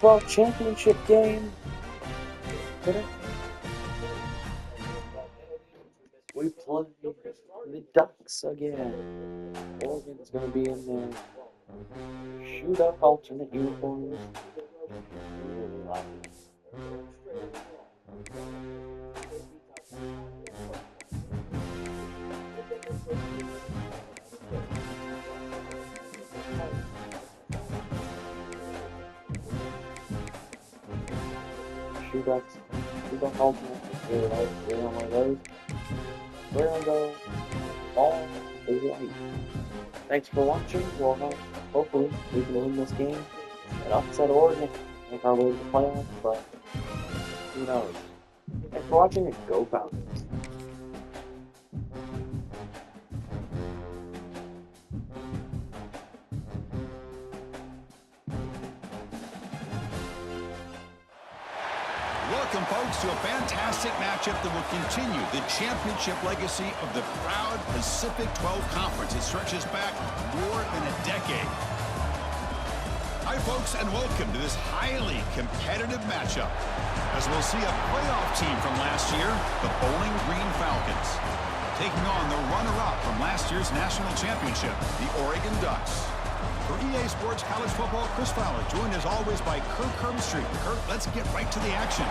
12 championship game. We play the Ducks again. Oregon's going to be in their shoot-up alternate uniforms. Shoot-up alternate. We're on one of those. We're going to go all the way. Thanks for watching. Well, hopefully we can win this game and upset Oregon, make our way to the playoffs, but who knows. Thanks for watching and go Falcons. Welcome, folks, to a fantastic matchup that will continue the championship legacy of the proud Pacific 12 Conference. It stretches back more than a decade. Hi, folks, and welcome to this highly competitive matchup, as we'll see a playoff team from last year, the Bowling Green Falcons, taking on the runner-up from last year's national championship, the Oregon Ducks. For EA Sports College Football, Chris Fowler, joined as always by Kirk Herbstreit. Kirk, let's get right to the action.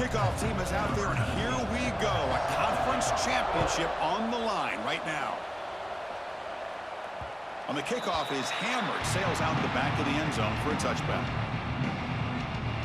Kickoff team is out there, and here we go. A conference championship on the line right now. On the kickoff is hammered, sails out the back of the end zone for a touchback.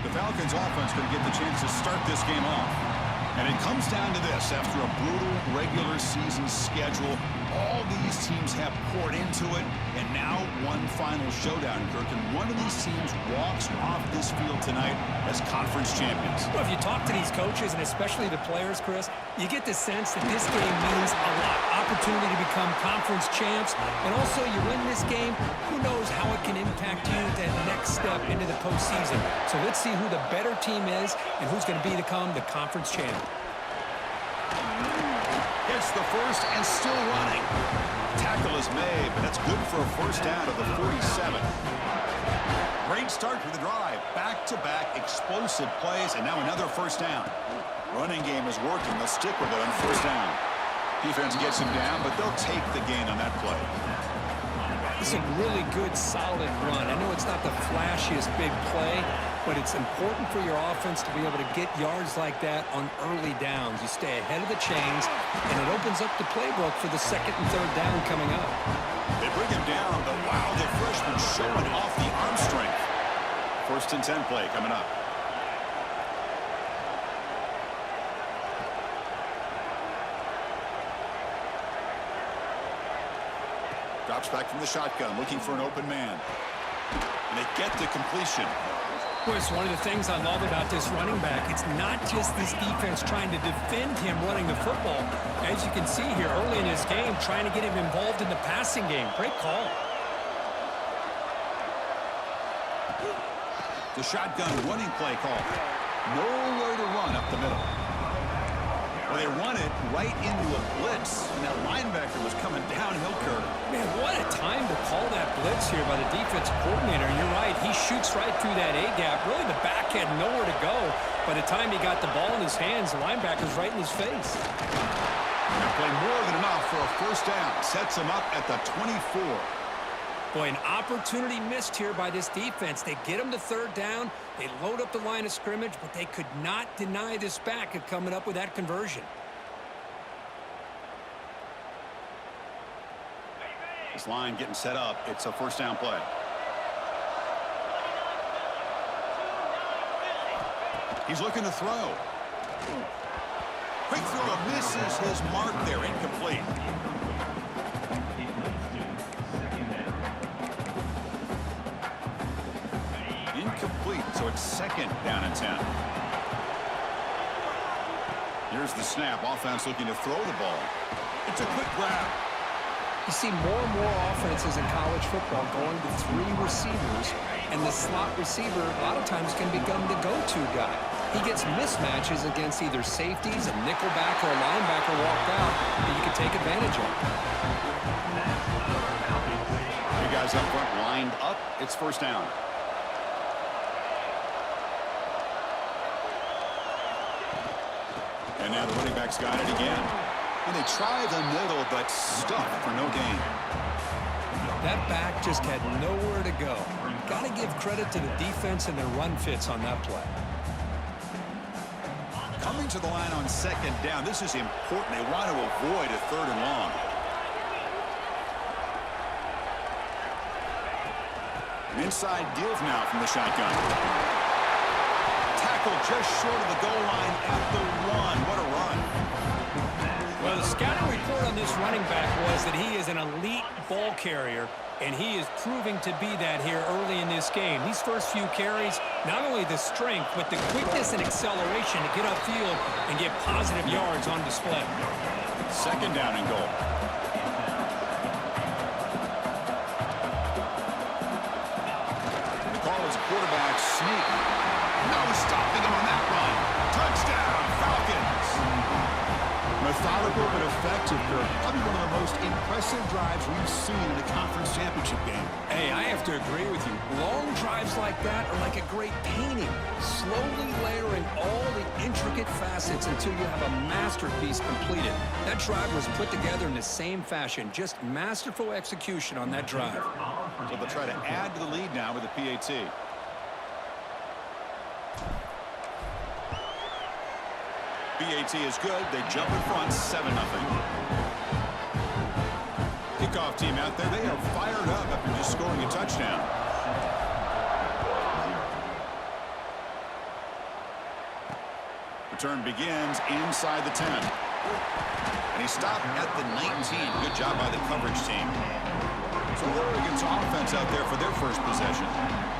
The Falcons offense going to get the chance to start this game off. And it comes down to this. After a brutal regular season schedule, all these teams have poured into it, and now one final showdown, Kirk. And one of these teams walks off this field tonight as conference champions. Well, if you talk to these coaches, and especially the players, Chris, you get the sense that this game means a lot. Opportunity to become conference champs, and also you win this game, who knows how it can impact you that next step into the postseason. So let's see who the better team is and who's going to become the conference champ. Gets the first and still running. Tackle is made, but that's good for a first down of the 47. Great start for the drive. Back-to-back explosive plays, and now another first down. Running game is working. They'll stick with it on first down. Defense gets him down, but they'll take the gain on that play. It's a really good, solid run. I know it's not the flashiest big play, but it's important for your offense to be able to get yards like that on early downs. You stay ahead of the chains, and it opens up the playbook for the second and third down coming up. They bring him down, but wow, the freshman showing off the arm strength. First and 10 play coming up. Drops back from the shotgun, looking for an open man. And they get the completion. Chris, one of the things I love about this running back, it's not just this defense trying to defend him running the football. As you can see here early in this game, trying to get him involved in the passing game. Great call. The shotgun running play call. Nowhere to run up the middle. Well, they run it right into a blitz, and that linebacker was coming downhill, Kurt. Man, what a time to call that blitz here by the defensive coordinator. You're right, he shoots right through that A-gap. Really, the back had nowhere to go. By the time he got the ball in his hands, the linebacker's right in his face. They play more than enough for a first down. Sets him up at the 24. Boy, an opportunity missed here by this defense. They get him to third down. They load up the line of scrimmage, but they could not deny this back of coming up with that conversion. This line getting set up. It's a first down play. He's looking to throw. Quick throw misses his mark there. Incomplete. Incomplete, so it's second down and 10. Here's the snap. Offense looking to throw the ball. It's a quick grab. You see more and more offenses in college football going to 3 receivers, and the slot receiver a lot of times can become the go-to guy. He gets mismatches against either safeties, a nickelback, or a linebacker walked out that you can take advantage of. You guys up front lined up. It's first down. And now the running back's got it again. And they try the middle, but stuck for no gain. That back just had nowhere to go. Got to give credit to the defense and their run fits on that play. Coming to the line on second down. This is important. They want to avoid a 3rd and long. An inside give now from the shotgun. Tackled just short of the goal line at the 1. What a run. Well, the scouting report on this running back was that he is an elite ball carrier, and he is proving to be that here early in this game. These first few carries, not only the strength, but the quickness and acceleration to get upfield and get positive yards on display. Second down and goal. The call is a quarterback sneak. No stopping him on that run. Touchdown, Falcons. Methodical but effective, Kirk. Probably one of the most impressive drives we've seen in a conference championship game. Hey, I have to agree with you. Long drives like that are like a great painting, slowly layering all the intricate facets until you have a masterpiece completed. That drive was put together in the same fashion, just masterful execution on that drive. So they'll try to add to the lead now with a PAT. PAT is good. They jump in front, 7-0. Kickoff team out there. They are fired up after just scoring a touchdown. Return begins inside the 10. And he stopped at the 19. Good job by the coverage team. So Oregon's offense out there for their first possession.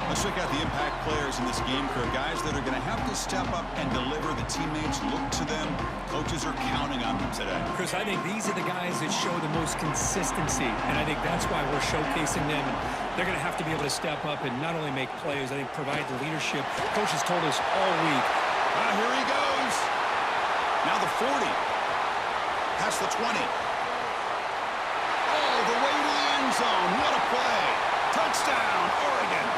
Let's check out the impact players in this game, Kirk. Guys that are going to have to step up and deliver. The teammates look to them. Coaches are counting on them today. Chris, I think these are the guys that show the most consistency, and I think that's why we're showcasing them. They're going to have to be able to step up and not only make plays, I think provide the leadership. Coaches told us all week. Here he goes. Now the 40. Past the 20. All the way to the end zone. What a play. Touchdown, Oregon.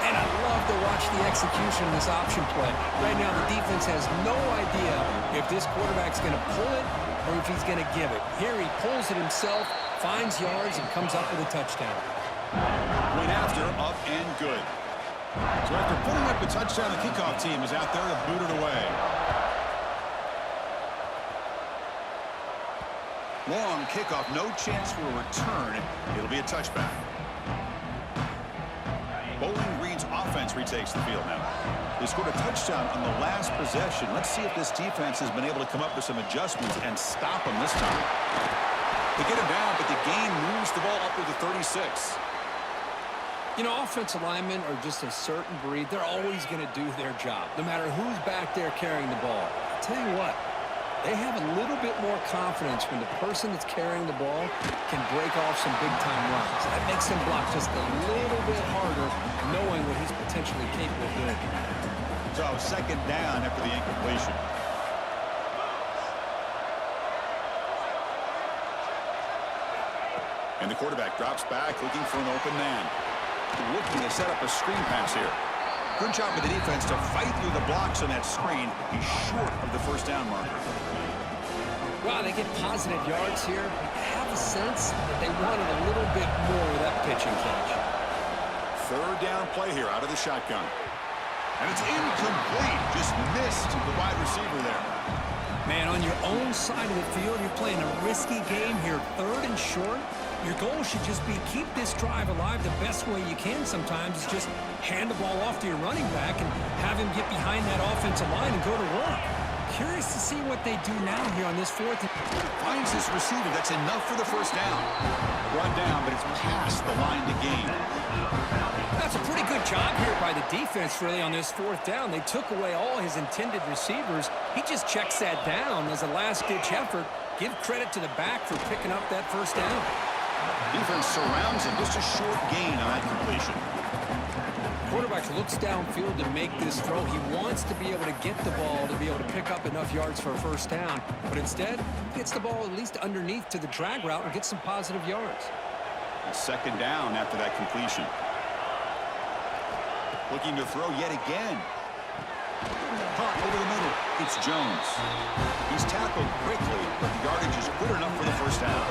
And I love to watch the execution of this option play. Right now, the defense has no idea if this quarterback's going to pull it or if he's going to give it. Here he pulls it himself, finds yards, and comes up with a touchdown. Went after, up and good. So after putting up the touchdown, the kickoff team is out there to boot it away. Long kickoff, no chance for a return. It'll be a touchback. Bowling Green's offense retakes the field now. They scored a touchdown on the last possession. Let's see if this defense has been able to come up with some adjustments and stop them this time. They get him down, but the game moves the ball up to the 36. You know, offensive linemen are just a certain breed. They're always going to do their job, no matter who's back there carrying the ball. I'll tell you what, they have a little bit more confidence when the person that's carrying the ball can break off some big-time runs. That makes him block just a little bit harder, knowing what he's potentially capable of doing. So second down after the incompletion. And the quarterback drops back, looking for an open man. Looking to set up a screen pass here. Good job by the defense to fight through the blocks on that screen. He's short of the first down marker. Wow, they get positive yards here. I have a sense that they wanted a little bit more of that pitch and catch. Third down play here out of the shotgun. And it's incomplete. Just missed the wide receiver there. Man, on your own side of the field, you're playing a risky game here. Third and short. Your goal should just be keep this drive alive the best way you can sometimes is just hand the ball off to your running back and have him get behind that offensive line and go to work. Curious to see what they do now here on this fourth. Finds this receiver. That's enough for the first down. Run down, but it's past the line to gain. That's a pretty good job here by the defense, really, on this fourth down. They took away all his intended receivers. He just checks that down as a last-ditch effort. Give credit to the back for picking up that first down. Defense surrounds him. Just a short gain on that completion. Quarterback looks downfield to make this throw. He wants to be able to get the ball to be able to pick up enough yards for a first down. But instead, he gets the ball at least underneath to the drag route and gets some positive yards. Second down after that completion. Looking to throw yet again. Caught over the middle. It's Jones. He's tackled quickly, but the yardage is good enough for the first down.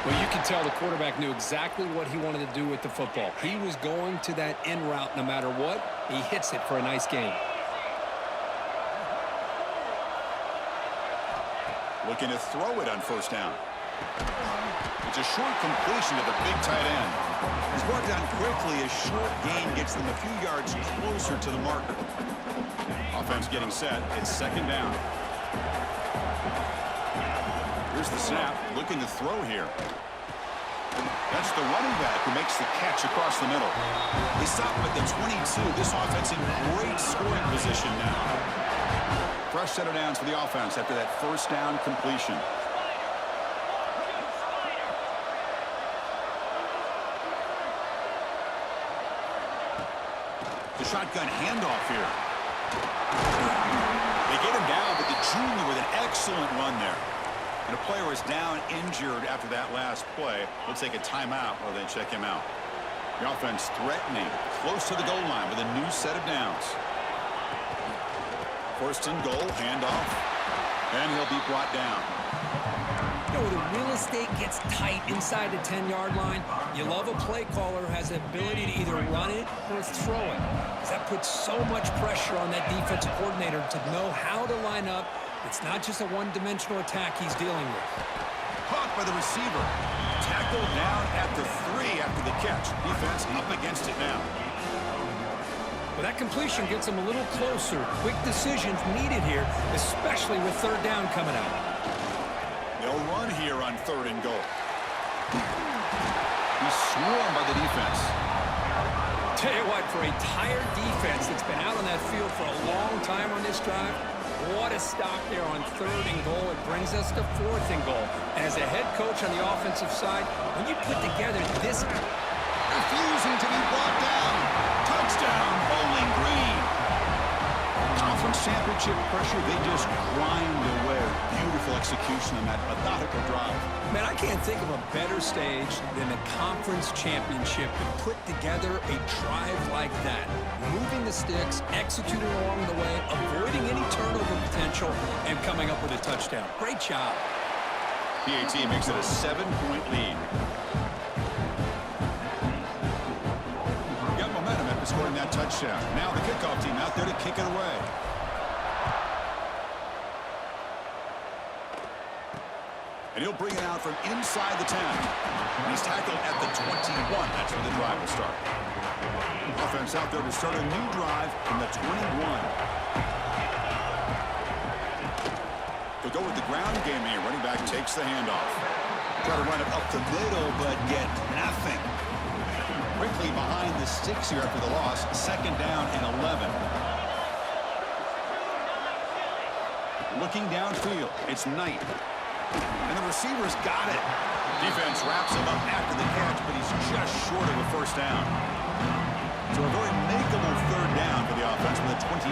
Well, you can tell the quarterback knew exactly what he wanted to do with the football. He was going to that in route no matter what. He hits it for a nice gain. Looking to throw it on first down. It's a short completion to the big tight end. He's brought down quickly. A short gain gets them a few yards closer to the marker. Offense getting set. It's second down. Here's the snap. Looking to throw here. That's the running back who makes the catch across the middle. They stop him at the 22. This offense in great scoring position now. Fresh set of downs for the offense after that first down completion. The shotgun handoff here. They get him down, but the junior with an excellent run there. And a player is down injured after that last play. We'll take a timeout while they check him out. The offense threatening, close to the goal line with a new set of downs. First and goal, handoff, and he'll be brought down. You know, the real estate gets tight inside the 10-yard line. You love a play caller who has the ability to either run it or throw it. Because that puts so much pressure on that defensive coordinator to know how to line up. It's not just a one-dimensional attack he's dealing with. Caught by the receiver. Tackled down at the 3 after the catch. Defense up against it now. Well, that completion gets him a little closer. Quick decisions needed here, especially with third down coming out. They'll run here on third and goal. He's swarmed by the defense. Tell you what, for a tired defense that's been out on that field for a long time on this drive, what a stop there on third and goal. It brings us to fourth and goal. And as a head coach on the offensive side, when you put together this... Refusing to be brought down. Touchdown, Bowling Green. Conference championship pressure, they just grind away. Beautiful execution on that methodical drive. Man, I can't think of a better stage than the conference championship to put together a drive like that. Moving the sticks, executing along the way, avoiding any turnover potential, and coming up with a touchdown. Great job. PAT makes it a 7-point lead. Got momentum after scoring that touchdown. Now the kickoff team out there to kick it away. And he'll bring it out from inside the 10. And he's tackled at the 21. That's where the drive will start. Offense out there to start a new drive from the 21. They'll go with the ground game here. Running back takes the handoff. Try to run it up the middle, but get nothing. Quickly behind the sticks here after the loss. Second down and 11. Looking downfield, it's Knight. And the receiver's got it. Defense wraps him up after the catch, but he's just short of a first down. So a very makeable third down for the offense with a 29.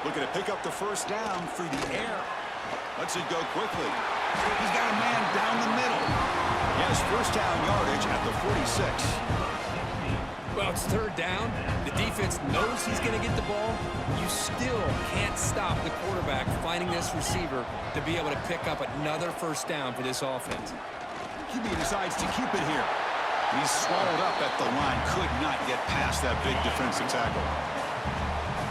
Looking to pick up the first down through the air. Lets it go quickly. He's got a man down the middle. He has first down yardage at the 46. Well, it's third down. The defense knows he's going to get the ball. You still can't stop the quarterback finding this receiver to be able to pick up another first down for this offense. QB decides to keep it here. He's swallowed up at the line. Could not get past that big defensive tackle.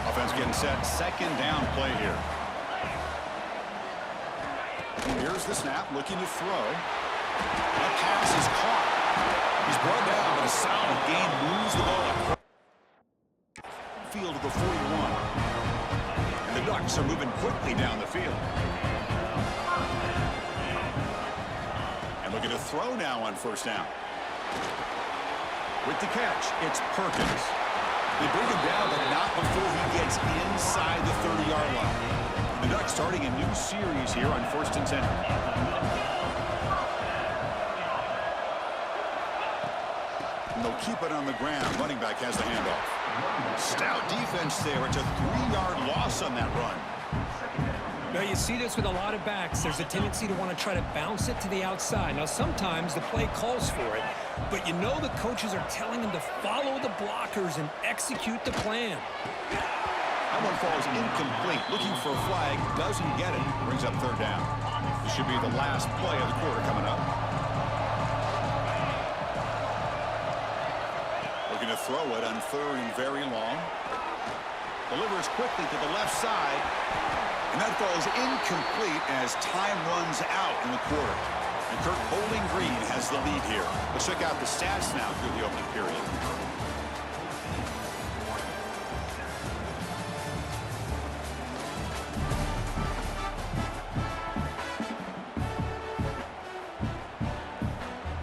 Offense getting set. Second down play here. Here's the snap. Looking to throw. That pass is caught. He's brought down, but a solid gain moves the ball across field of the 41. And the Ducks are moving quickly down the field. And Looking to throw now on first down. With the catch, it's Perkins. They bring him down, but not before he gets inside the 30-yard line. The Ducks starting a new series here on 1st and 10. And they'll keep it on the ground. Running back has the handoff. Stout defense there. It's a 3-yard loss on that run. Now, you see this with a lot of backs. There's a tendency to want to try to bounce it to the outside. Now, sometimes the play calls for it, but you know the coaches are telling them to follow the blockers and execute the plan. That one falls incomplete. Looking for a flag. Doesn't get it. Brings up 3rd down. This should be the last play of the quarter coming up. Looking to throw it on 3rd and very long. Delivers quickly to the left side. And that falls incomplete as time runs out in the quarter. And Kirk Bowling Green has the lead here. Let's check out the stats now through the opening period.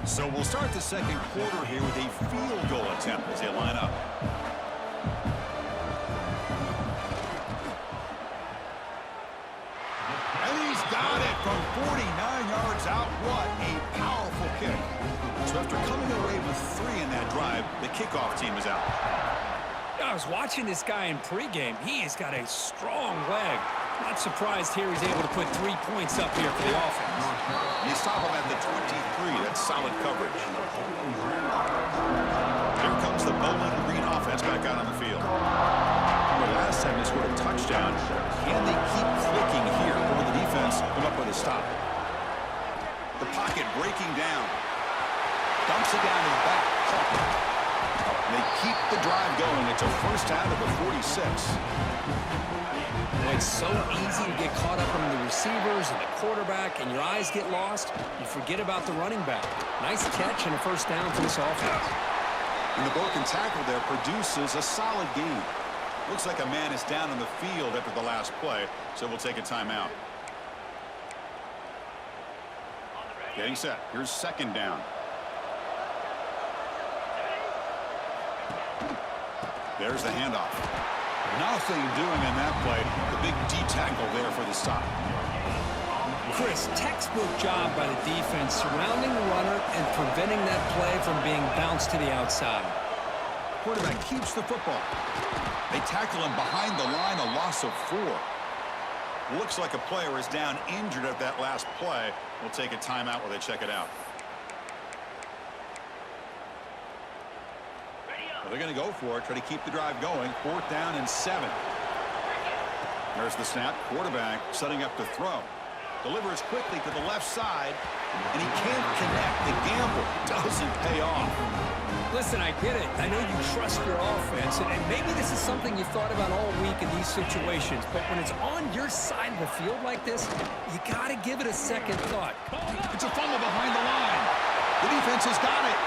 So we'll start the second quarter here with a field goal attempt as they line up. From 49 yards out, what a powerful kick. So after coming away with 3 in that drive, the kickoff team is out. I was watching this guy in pregame. He has got a strong leg. Not surprised here he's able to put 3 points up here for the offense. You stop him at the 23. That's solid coverage. Here comes the Bowling Green offense back out on the field. The last time they scored a touchdown. Can they keep clicking here, or will the defense come up with a stop? The pocket breaking down. Dumps it down to the back. They keep the drive going. It's a first down of the 46. Well, it's so easy to get caught up in the receivers and the quarterback, and your eyes get lost. You forget about the running back. Nice catch and a first down for this offense. And the broken tackle there produces a solid gain. Looks like a man is down on the field after the last play, so we'll take a timeout. Getting set. Here's 2nd down. There's the handoff. Nothing doing in that play. The big D tackle there for the stop. Chris, textbook job by the defense surrounding the runner and preventing that play from being bounced to the outside. Quarterback keeps the football. They tackle him behind the line, a loss of 4. Looks like a player is down injured at that last play. We'll take a timeout while they check it out. Well, they're going to go for it, try to keep the drive going. 4th down and 7. There's the snap. Quarterback setting up to throw. Delivers quickly to the left side, and he can't connect. The gamble doesn't pay off. Listen, I get it. I know you trust your offense, and maybe this is something you thought about all week in these situations, but when it's on your side of the field like this, you got to give it a second thought. It's a fumble behind the line. The defense has got it.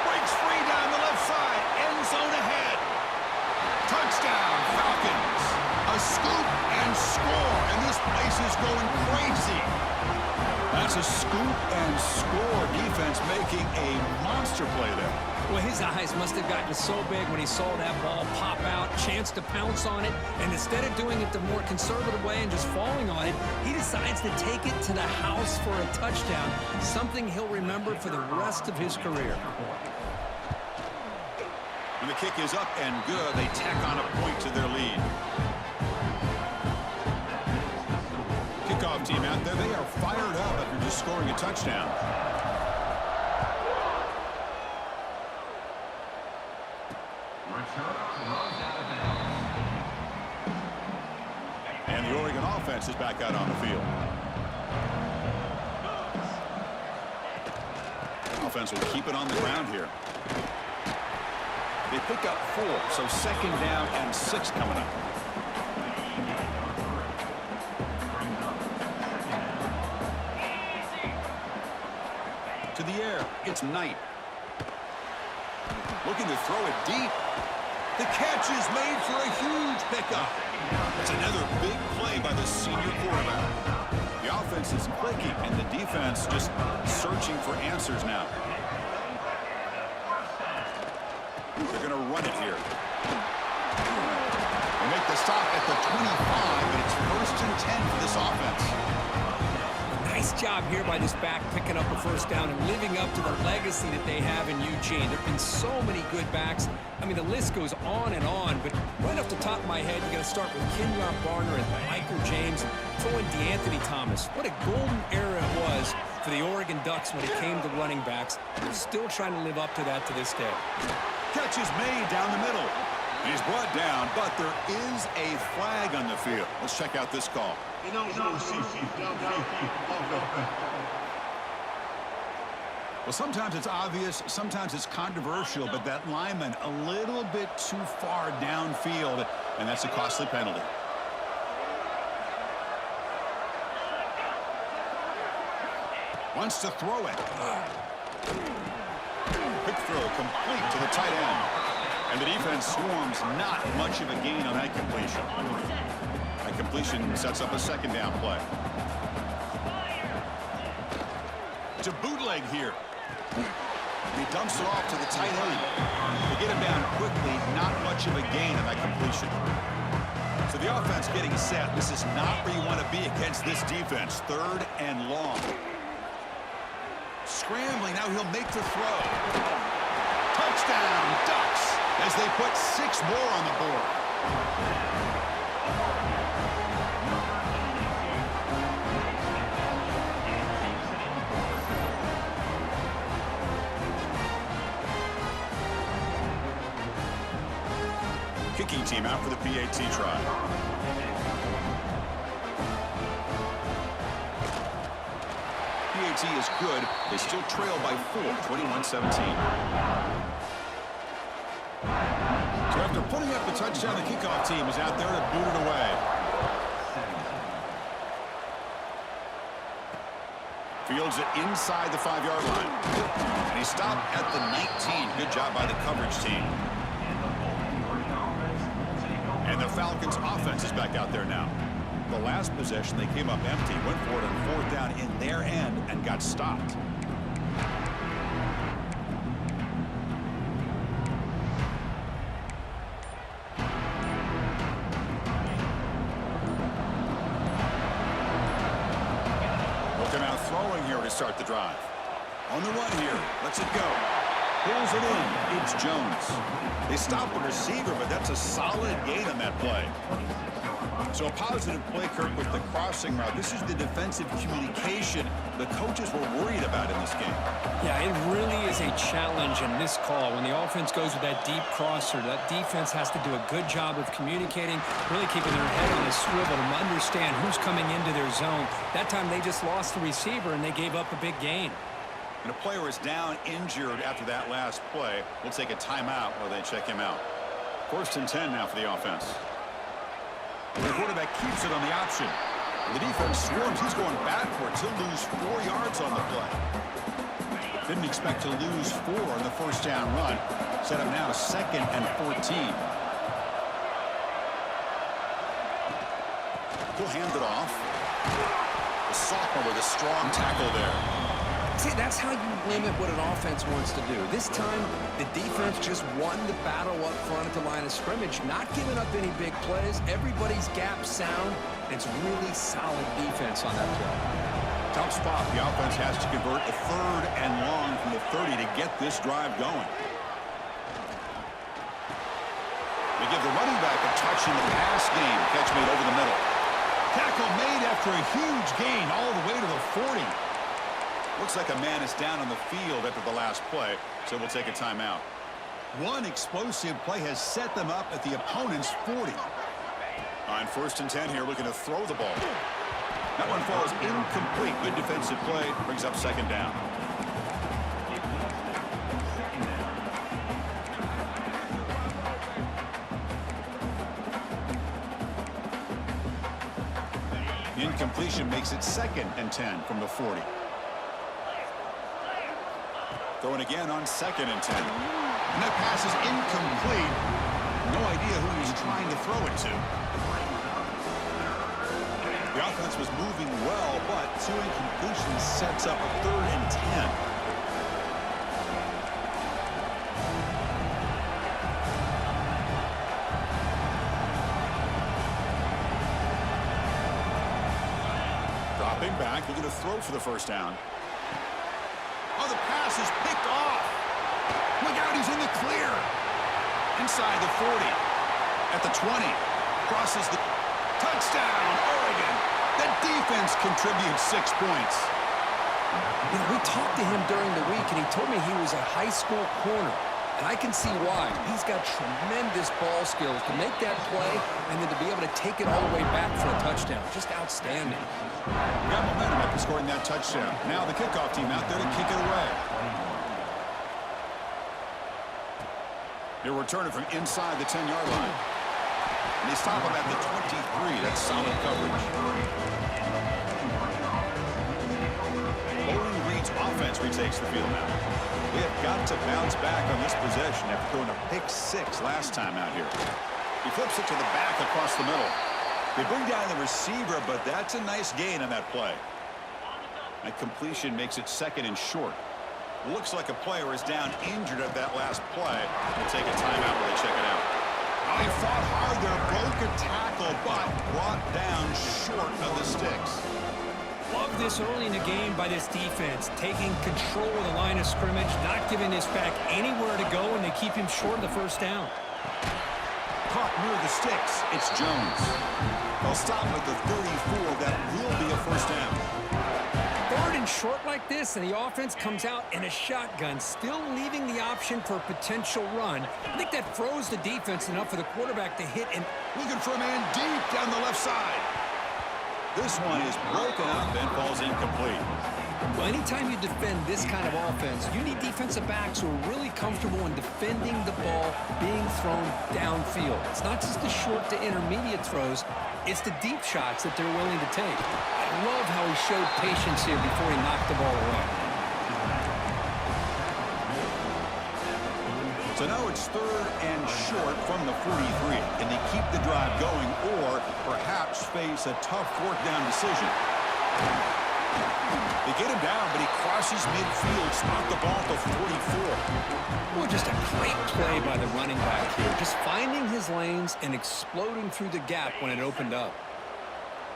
Breaks free down the left side. End zone ahead. Touchdown, Falcons. A scoop and score, and this place is going crazy. That's a scoop and score. Defense making a monster play there. Well, his eyes must have gotten so big when he saw that ball pop out, chance to pounce on it, and instead of doing it the more conservative way and just falling on it, he decides to take it to the house for a touchdown, something he'll remember for the rest of his career. And the kick is up and good. They tack on a point to their lead. Kickoff team out there, they are fired up after just scoring a touchdown. And the Oregon offense is back out on the field. Offense will keep it on the ground here. They pick up 4, so 2nd down and 6 coming up. To the air, it's Knight. Looking to throw it deep. The catch is made for a huge pickup. It's another big play by the senior quarterback. The offense is clicking, and the defense just searching for answers now. They're going to run it here. They make the stop at the 25, but it's 1st and 10 for this offense. Nice job here by this back picking up a first down and living up to the legacy that they have in Eugene. There have been so many good backs. I mean, the list goes on and on, but right off the top of my head, you got to start with Kenyon Barner and Michael James, throw in DeAnthony Thomas. What a golden era it was for the Oregon Ducks when it came to running backs. They're still trying to live up to that to this day. Catch is made down the middle. He's brought down, but there is a flag on the field. Let's check out this call. Well, sometimes it's obvious, sometimes it's controversial, but that lineman a little bit too far downfield, and that's a costly penalty. Wants to throw it. Quick throw, complete to the tight end. And the defense swarms, not much of a gain on that completion. That completion sets up a 2nd down play. To bootleg here. He dumps it off to the tight end. They get him down quickly, not much of a gain on that completion. So the offense getting set. This is not where you want to be against this defense. 3rd and long. Scrambling, now he'll make the throw. Touchdown, Ducks, as they put 6 more on the board. Kicking team out for the PAT try. PAT is good. They still trail by 4, 21-17. So after putting up the touchdown, the kickoff team is out there to boot it away. Fields it inside the 5-yard line. And he stopped at the 19. Good job by the coverage team. And the Falcons offense is back out there now. The last possession, they came up empty, went for it on 4th down in their end and got stopped. Looking out throwing here to start the drive. On the run here, lets it go. Pulls it in. It's Jones. They stop the receiver, but that's a solid gain on that play. So a positive play, Kirk, with the crossing route. This is the defensive communication the coaches were worried about in this game. Yeah, it really is a challenge in this call. When the offense goes with that deep crosser, that defense has to do a good job of communicating, really keeping their head on a swivel to understand who's coming into their zone. That time they just lost the receiver and they gave up a big gain. And a player is down injured after that last play. We'll take a timeout while they check him out. 1st and 10 now for the offense. The quarterback keeps it on the option. The defense swarms. He's going backwards. He'll lose 4 yards on the play. Didn't expect to lose 4 on the 1st down run. Set up now 2nd and 14. He'll hand it off. The sophomore with a strong tackle there. See, that's how you limit what an offense wants to do. This time, the defense just won the battle up front at the line of scrimmage, not giving up any big plays. Everybody's gap sound. It's really solid defense on that play. Tough spot. The offense has to convert a 3rd and long from the 30 to get this drive going. They give the running back a touch in the pass game. Catch made over the middle. Tackle made after a huge gain all the way to the 40. Looks like a man is down on the field after the last play, so we'll take a timeout. One explosive play has set them up at the opponent's 40. On 1st and 10 here, looking to throw the ball. That one falls incomplete. Good defensive play, brings up 2nd down. Incompletion makes it 2nd and 10 from the 40. Throwing again on 2nd and 10. And that pass is incomplete. No idea who he's trying to throw it to. The The offense was moving well, but 2 incompletions sets up a 3rd and 10. Dropping back, looking to throw for the first down. Oh, the pass is picked off. Look out, he's in the clear. Inside the 40. At the 20. Crosses the touchdown, Oregon. The defense contributes 6 points. You know, we talked to him during the week, and he told me he was a high school corner. And I can see why. He's got tremendous ball skills to make that play and then to be able to take it all the way back for a touchdown. Just outstanding. Got momentum after scoring that touchdown. Now the kickoff team out there to kick it away. They're returning from inside the 10-yard line. And they stop him at the 23. That's solid coverage. Bowling Green's offense retakes the field now. They have got to bounce back on this possession after throwing a pick 6 last time out here. He flips it to the back across the middle. They bring down the receiver, but that's a nice gain on that play. That completion makes it 2nd and short. Looks like a player is down injured at that last play. We'll take a timeout while they check it out. Oh, he fought hard there, broke a tackle, but brought down short of the sticks. Love this early in the game by this defense, taking control of the line of scrimmage, not giving this back anywhere to go, and they keep him short of the first down. Caught near the sticks. It's Jones. They'll stop at the 34. That will be a first down. 3rd and short like this, and the offense comes out in a shotgun, still leaving the option for a potential run. I think that froze the defense enough for the quarterback to hit and looking for a man deep down the left side. This one is broken up and falls incomplete. Well, anytime you defend this kind of offense, you need defensive backs who are really comfortable in defending the ball being thrown downfield. It's not just the short to intermediate throws, it's the deep shots that they're willing to take. I love how he showed patience here before he knocked the ball away. So now it's 3rd and short from the 43. Can they keep the drive going or perhaps face a tough 4th down decision? They get him down, but he crosses midfield, spot the ball at the 44. Well, just a great play by the running back here. Just finding his lanes and exploding through the gap when it opened up.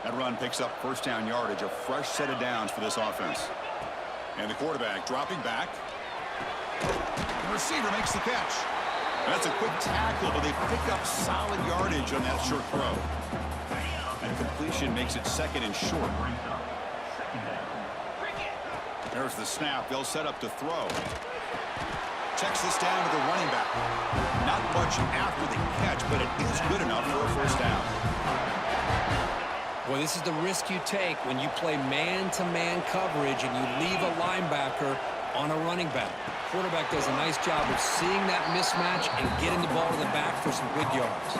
That run picks up first down yardage, a fresh set of downs for this offense. And the quarterback dropping back. The receiver makes the catch. That's a quick tackle, but they pick up solid yardage on that short throw. And completion makes it 2nd and short. There's the snap. They'll set up to throw. Checks this down to the running back. Not much after the catch, but it is good enough for a first down. Well, this is the risk you take when you play man-to-man coverage and you leave a linebacker on a running back. Quarterback does a nice job of seeing that mismatch and getting the ball to the back for some good yards.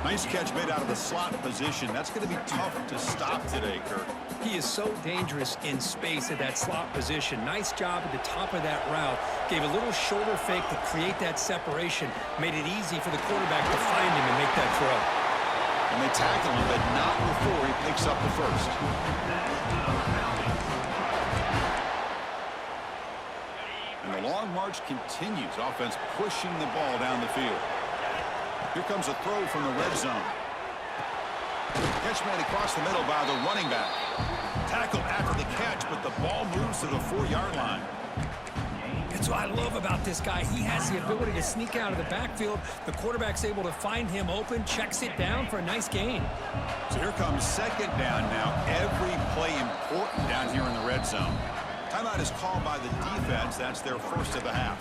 Nice catch made out of the slot position. That's going to be tough to stop today, Kirk. He is so dangerous in space at that slot position. Nice job at the top of that route. Gave a little shoulder fake to create that separation. Made it easy for the quarterback to find him and make that throw. And they tackle him, but not before he picks up the first. And the long march continues. Offense pushing the ball down the field. Here comes a throw from the red zone. Catch made across the middle by the running back. Tackled after the catch, but the ball moves to the 4-yard line. That's what I love about this guy. He has the ability to sneak out of the backfield. The quarterback's able to find him open, checks it down for a nice gain. So here comes 2nd down now. Every play important down here in the red zone. Timeout is called by the defense. That's their first of the half.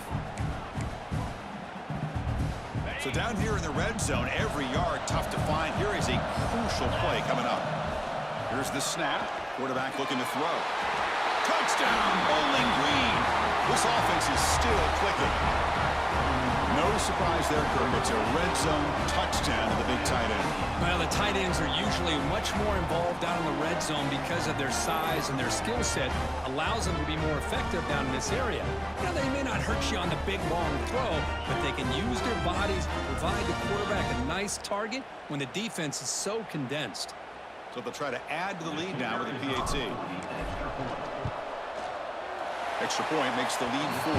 So down here in the red zone, every yard tough to find. Here is a crucial play coming up. Here's the snap. Quarterback looking to throw. Touchdown, Bowling Green. This offense is still clicking. No surprise there, Kirk. It's a red zone touchdown to the big tight end. Well, the tight ends are usually much more involved down in the red zone because of their size and their skill set. Allows them to be more effective down in this area. Now, they may not hurt you on the big, long throw, but they can use their bodies to provide the quarterback a nice target when the defense is so condensed. So they'll try to add to the lead now with a PAT. Extra point makes the lead 4.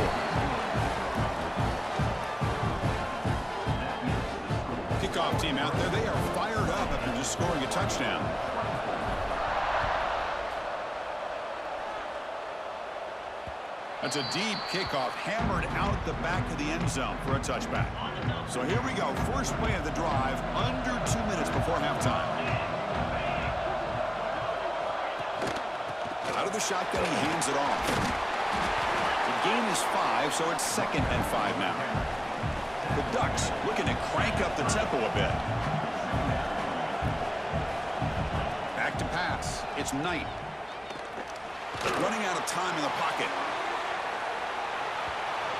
Kickoff team out there. They are fired up after just scoring a touchdown. That's a deep kickoff, hammered out the back of the end zone for a touchback. So here we go. First play of the drive, under 2 minutes before halftime. Out of the shotgun, he hands it off. The gain is 5, so it's 2nd and 5 now. The Ducks looking to crank up the tempo a bit. Back to pass. It's Knight. Running out of time in the pocket.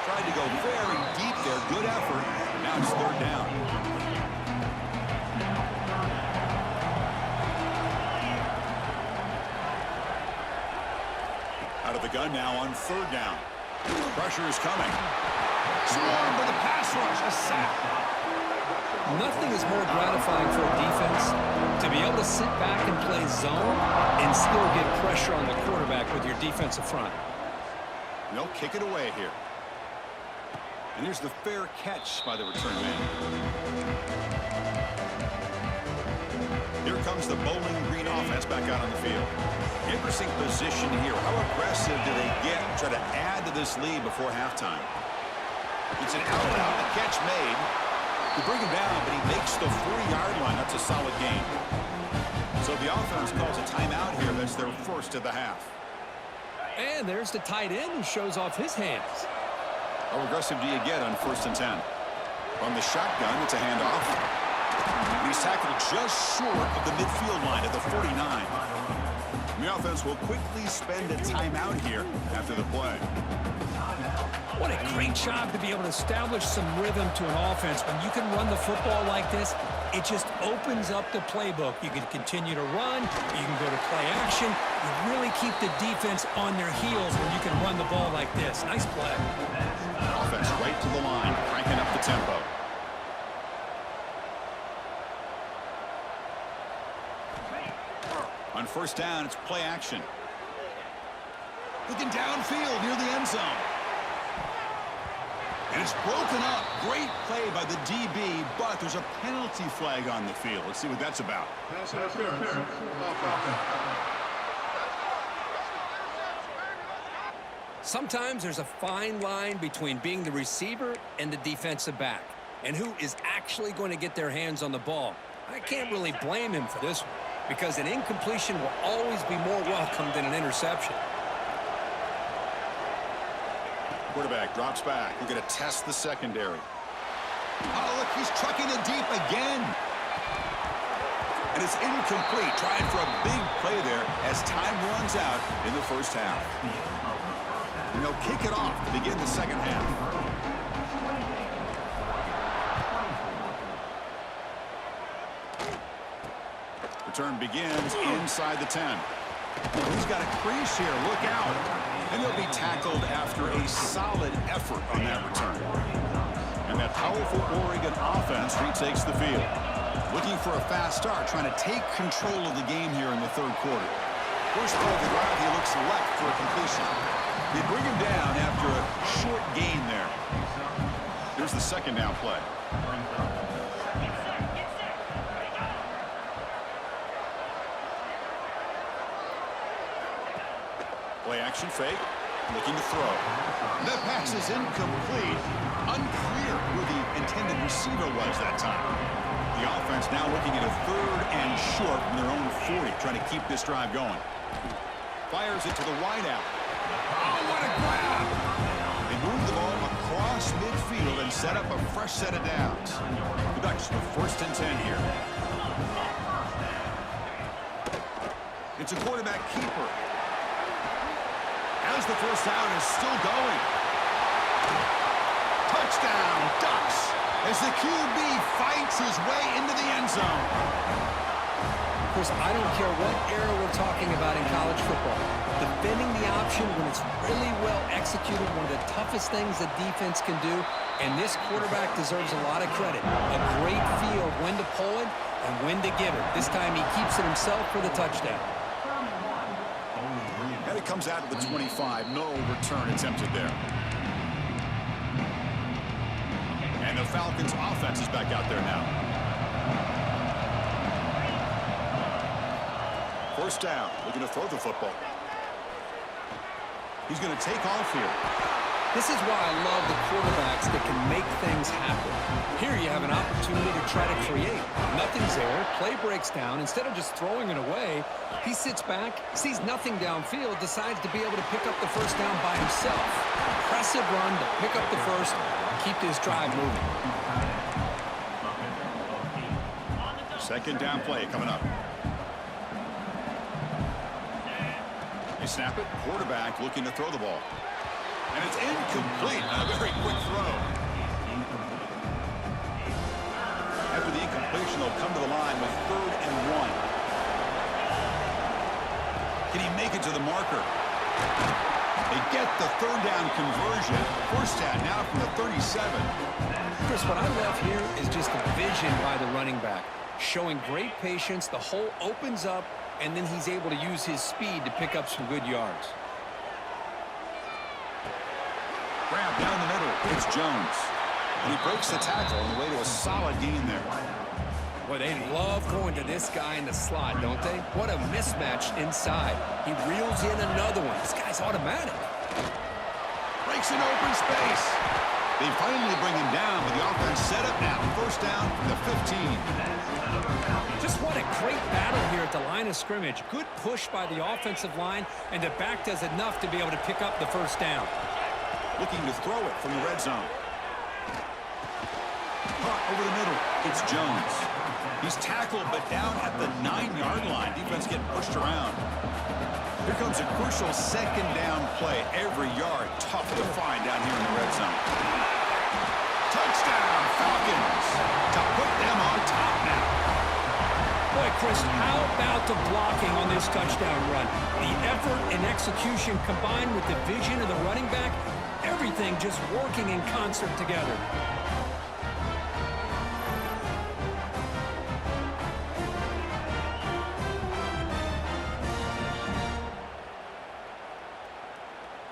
Tried to go very deep there. Good effort. Now it's 3rd down. Out of the gun now on 3rd down. Pressure is coming. Swarmed by the pass rush. A sack. Nothing is more gratifying for a defense to be able to sit back and play zone and still get pressure on the quarterback with your defensive front. They'll kick it away here. And here's the fair catch by the return man. Here comes the Bowling Green offense back out on the field. Interesting position here. How aggressive do they get to try to add to this lead before halftime? It's an out. The catch made. They bring him down, but he makes the 40-yard line. That's a solid gain. So the offense calls a timeout here. That's their first of the half. And there's the tight end who shows off his hands. How aggressive do you get on 1st and 10? From the shotgun, it's a handoff. He's tackled just short of the midfield line at the 49. And the offense will quickly spend a timeout here after the play. What a great job to be able to establish some rhythm to an offense. When you can run the football like this, it just opens up the playbook. You can continue to run. You can go to play action. You really keep the defense on their heels when you can run the ball like this. Nice play. Offense right to the line, cranking up the tempo. On 1st down, it's play action. Looking downfield near the end zone. And it's broken up. Great play by the DB, but there's a penalty flag on the field. Let's see what that's about. Sometimes there's a fine line between being the receiver and the defensive back, and who is actually going to get their hands on the ball. I can't really blame him for this one, because an incompletion will always be more welcome than an interception. Quarterback drops back. We're going to test the secondary. Oh, look, he's trucking it deep again. And it's incomplete. Trying for a big play there as time runs out in the 1st half. And they'll kick it off to begin the 2nd half. Return begins inside the 10. He's got a crease here. Look out. And he'll be tackled after a solid effort on that return. And that powerful Oregon offense retakes the field. Looking for a fast start, trying to take control of the game here in the 3rd quarter. First play of the drive, he looks left for a completion. They bring him down after a short gain there. Here's the 2nd down play. Play action fake, looking to throw. That pass is incomplete. Unclear who the intended receiver was that time. The offense now looking at a 3rd and short from their own 40, trying to keep this drive going. Fires it to the wideout. Oh, what a grab! They move the ball across midfield and set up a fresh set of downs. The Ducks with 1st and 10 here. It's a quarterback keeper. As the 1st down is still going. Touchdown, Ducks, as the QB fights his way into the end zone. Chris, I don't care what era we're talking about in college football. Defending the option when it's really well executed, one of the toughest things the defense can do, and this quarterback deserves a lot of credit. A great feel of when to pull it and when to give it. This time he keeps it himself for the touchdown. And it comes out of the 25. No return attempted there. And the Falcons' offense is back out there now. First down, looking to throw the football. He's going to take off here. This is why I love the quarterbacks that can make things happen. Here you have an opportunity to try to create. Nothing's there. Play breaks down. Instead of just throwing it away, he sits back, sees nothing downfield, decides to be able to pick up the first down by himself. Impressive run to pick up the first, keep this drive moving. Second down play coming up. They snap it. Quarterback looking to throw the ball. And it's incomplete. A very quick throw. After the incompletion, they'll come to the line with 3rd and 1. Can he make it to the marker? They get the 3rd down conversion. First down now from the 37. Chris, what I love here is just the vision by the running back. Showing great patience, the hole opens up, and then he's able to use his speed to pick up some good yards. Grab down the middle. It's Jones. And he breaks the tackle on the way to a solid gain there. Boy, they love going to this guy in the slot, don't they? What a mismatch inside. He reels in another one. This guy's automatic. Breaks an open space. They finally bring him down, but the offense set up now. First down from the 15. Just what a great battle here at the line of scrimmage. Good push by the offensive line, and the back does enough to be able to pick up the first down. Looking to throw it from the red zone. Caught over the middle. It's Jones. He's tackled, but down at the 9-yard line. Defense getting pushed around. Here comes a crucial second down play. Every yard tough to find down here in the red zone. Touchdown, Falcons, to put them on top now. Boy, Chris, how about the blocking on this touchdown run? The effort and execution combined with the vision of the running back, everything just working in concert together.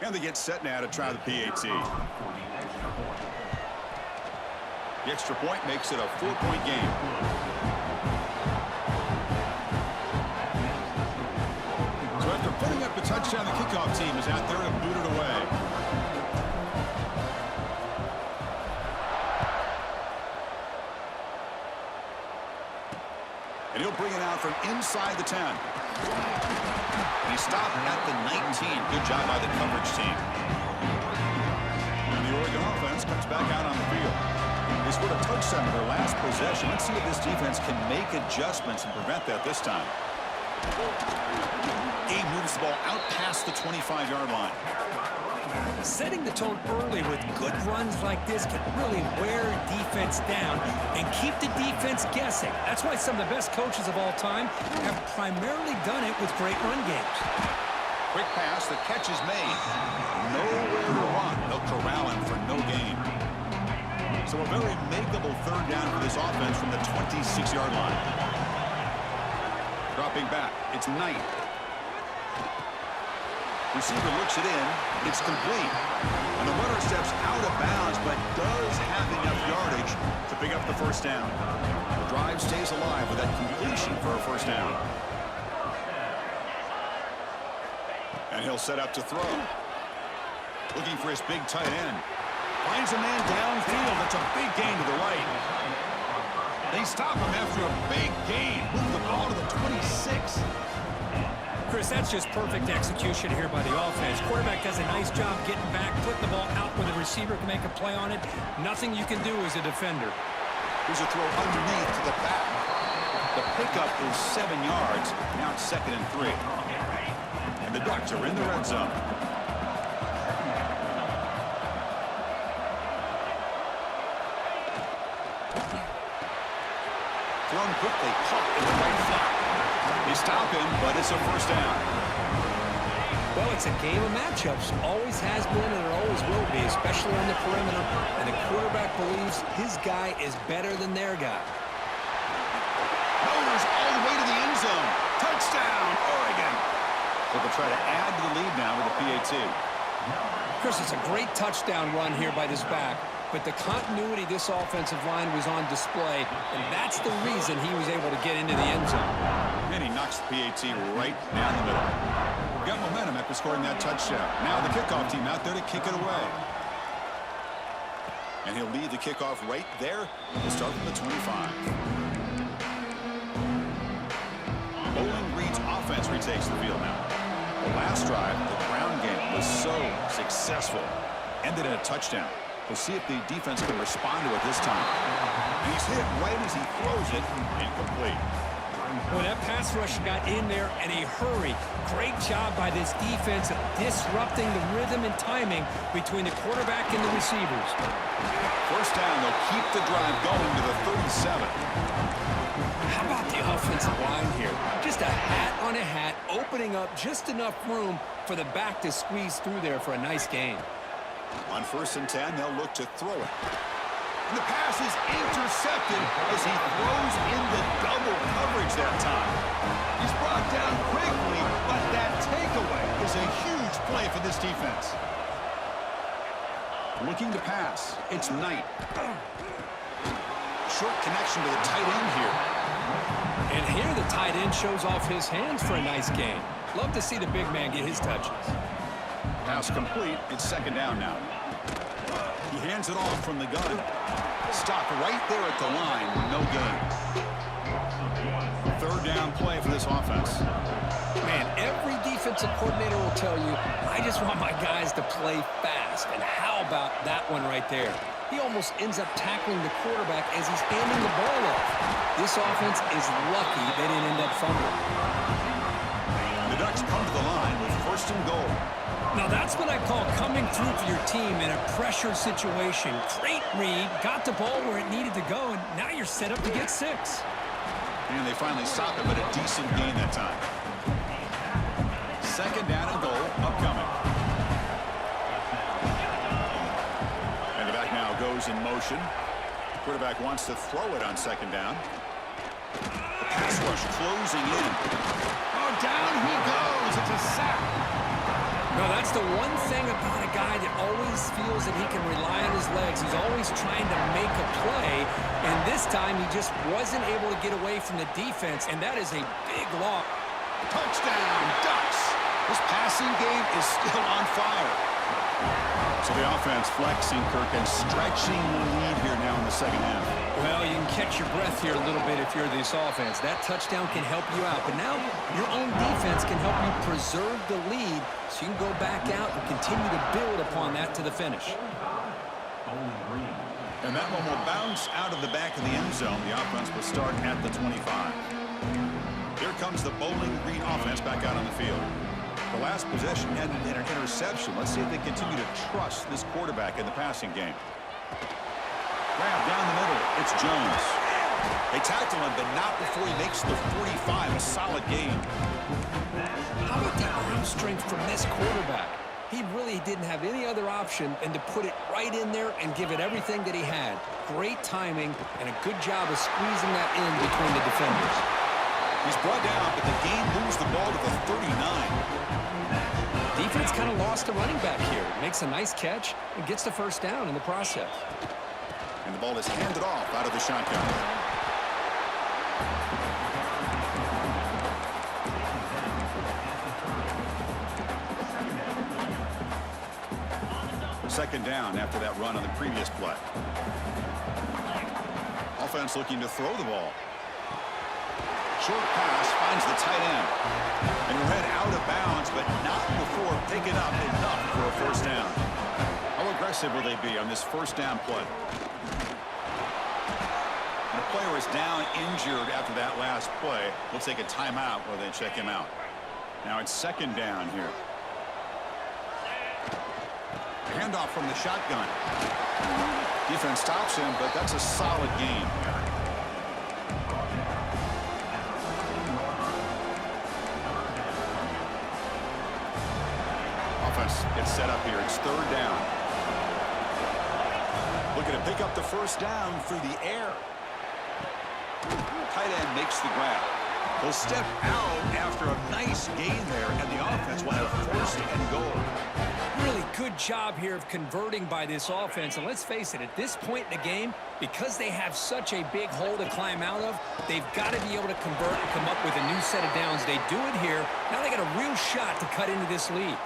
And they get set now to try the PAT. The extra point makes it a 4-point game. So after putting up the touchdown, the kickoff team is out there to boot it away. And he'll bring it out from inside the 10. And he stopped at the 19. Good job by the coverage team. And the Oregon offense comes back out on the field. They scored a touchdown in their last possession. Let's see if this defense can make adjustments and prevent that this time. Gabe moves the ball out past the 25-yard line. Setting the tone early with good runs like this can really wear defense down and keep the defense guessing. That's why some of the best coaches of all time have primarily done it with great run games. Quick pass, the catch is made. Nowhere to run. They'll corral him for no gain. So a very makeable 3rd down for this offense from the 26-yard line. Dropping back, it's Knight. Receiver looks it in. It's complete. And the runner steps out of bounds, but does have enough yardage to pick up the first down. The drive stays alive with that completion for a first down. And he'll set up to throw. Looking for his big tight end. Finds a man downfield. That's a big gain to the right. They stop him after a big gain. Move the ball to the 26. Chris, that's just perfect execution here by the offense. Quarterback does a nice job getting back, putting the ball out where the receiver can make a play on it. Nothing you can do as a defender. Here's a throw underneath to the back. The pickup is 7 yards. Now it's 2nd and 3. And the Ducks are in the red zone. Thrown quickly, caught in the right flat. They stop him, but it's a first down. Well, it's a game of matchups. Always has been and it always will be, especially on the perimeter. And the quarterback believes his guy is better than their guy. But they'll try to add to the lead now with a PAT. Chris, it's a great touchdown run here by this back, but the continuity of this offensive line was on display, and that's the reason he was able to get into the end zone. And he knocks the PAT right down the middle. We've got momentum after scoring that touchdown. Now the kickoff team out there to kick it away. And he'll lead the kickoff right there. We'll start from the 25. Bowling Green's offense retakes the field now. The last drive, the ground game, was so successful. Ended in a touchdown. We'll see if the defense can respond to it this time. And he's hit right as he throws it. Incomplete. Well, that pass rush got in there in a hurry. Great job by this defense of disrupting the rhythm and timing between the quarterback and the receivers. First down, they'll keep the drive going to the 37. How about the offensive line here? Just a hat on a hat, opening up just enough room for the back to squeeze through there for a nice gain. On 1st and 10, they'll look to throw it. And the pass is intercepted as he throws into double coverage that time. He's brought down quickly, but that takeaway is a huge play for this defense. Looking to pass. It's Knight. Short connection to the tight end here. And here the tight end shows off his hands for a nice gain. Love to see the big man get his touches. Pass complete. It's 2nd down now. He hands it off from the gun. Stopped right there at the line. No gain. 3rd down play for this offense. Man, every defensive coordinator will tell you, I just want my guys to play fast. And how about that one right there? He almost ends up tackling the quarterback as he's handing the ball off. This offense is lucky they didn't end up fumbling. The Ducks come to the line with 1st and goal. Now that's what I call coming through for your team in a pressure situation. Great read, got the ball where it needed to go, and now you're set up to get 6. And they finally stop him, but a decent gain that time. 2nd down and goal, upcoming. And the back now goes in motion. Quarterback wants to throw it on 2nd down. The pass rush closing in. Oh, down he goes. It's a sack. No, that's the one thing about a guy that always feels that he can rely on his legs. He's always trying to make a play, and this time he just wasn't able to get away from the defense, and that is a big loss. Touchdown, Ducks! This passing game is still on fire. So the offense flexing, Kirk, and stretching the lead here now in the 2nd half. Well, you can catch your breath here a little bit if you're this offense. That touchdown can help you out, but now your own defense can help you preserve the lead so you can go back out and continue to build upon that to the finish. And that one will bounce out of the back of the end zone. The offense will start at the 25. Here comes the Bowling Green offense back out on the field. The last possession ended in an interception. Let's see if they continue to trust this quarterback in the passing game. Grab down the middle. It's Jones. They tackle him, but not before he makes the 45. A solid gain. How about the arm strength from this quarterback? He really didn't have any other option than to put it right in there and give it everything that he had. Great timing and a good job of squeezing that in between the defenders. He's brought down, but the game moves the ball to the 39. Defense kind of lost a running back here. Makes a nice catch and gets the 1st down in the process. And the ball is handed off out of the shotgun. Second down after that run on the previous play. Offense looking to throw the ball. Short pass finds the tight end. And read out of bounds, but not before picking up enough for a 1st down. How aggressive will they be on this 1st down play? And the player is down injured after that last play. We'll take a timeout while they check him out. Now it's 2nd down here. Handoff from the shotgun. Defense stops him, but that's a solid gain. Offense gets set up here. It's 3rd down. Looking to pick up the 1st down through the air. Tight end makes the grab. He'll step out after a nice gain there, and the offense will have first and goal. Really good job here of converting by this offense. And let's face it, at this point in the game, because they have such a big hole to climb out of, they've got to be able to convert and come up with a new set of downs. They do it here. Now they got a real shot to cut into this lead.